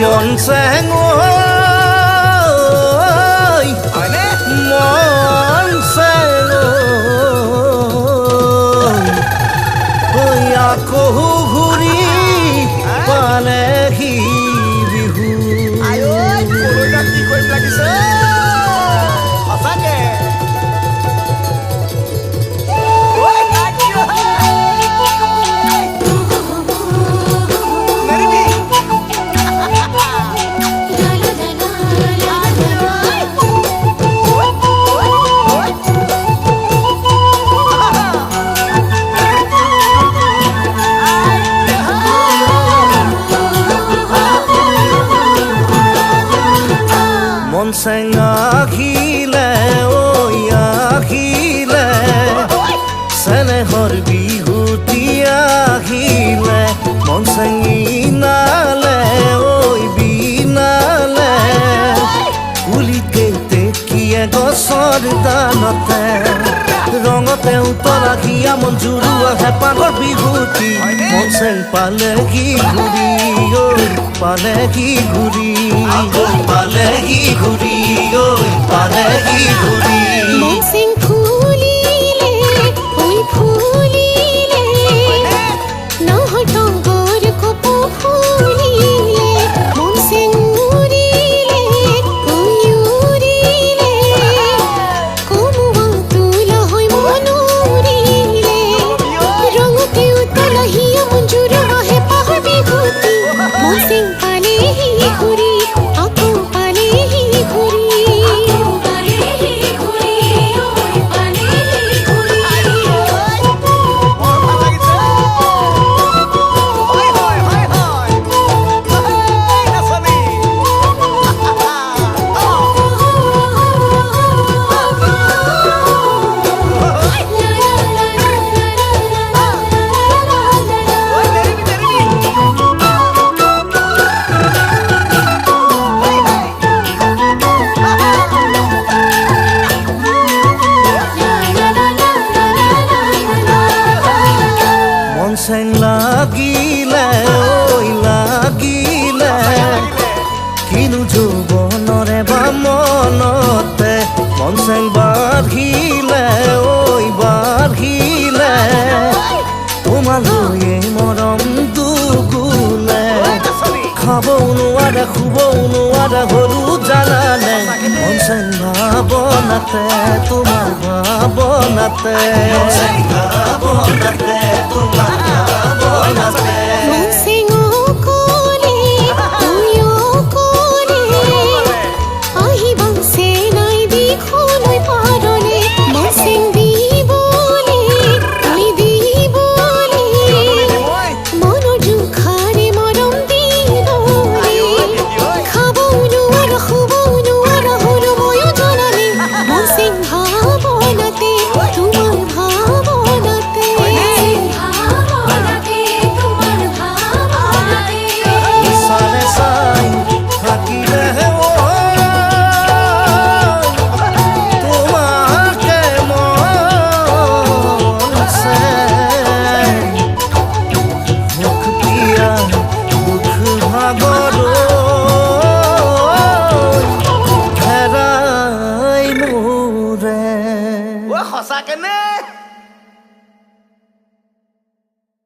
mòn sang ơi mòn sang ơi আকৌ ঘূৰি পালেহি Bihu Monseng akhile oi akhile senehor bihuti akhile monseng inale oi binale ulite tekiye gosor danate rongate utara khia monjurua hepagor bihuti monseng palegi ghuri oi palegi ghuri palegi ghuri oi palegi ghuri monseng phulile oi phulile nahor tongor kopo phulile monseng urile oi urile komuwa tula hoi monurile rongote utala hiya monjura he pahar bihuti monseng palehi ghuri Monseng লাগিলে oi লাগিলে কিনু যৌবনৰে বামনতে মনসেং বাঢ়িলে oi বাঢ়িলে তোমালৈ মৰম দুগুণে খাবও নোৱাৰে শুবও নোৱাৰে হলো জানানে মনসেং ভাৱনাতে তোমাৰ ভাৱনাতে মনসেং ভাৱনাতে তোমাৰ monseng okole oi okole ahiba se nai dikhonoi parole monseng dibole oi dibole monor dukhare morom dinole khabou nuara khubou nuara holo moyo janane monseng bhabonate tumar bhabonate সঁচাকে নে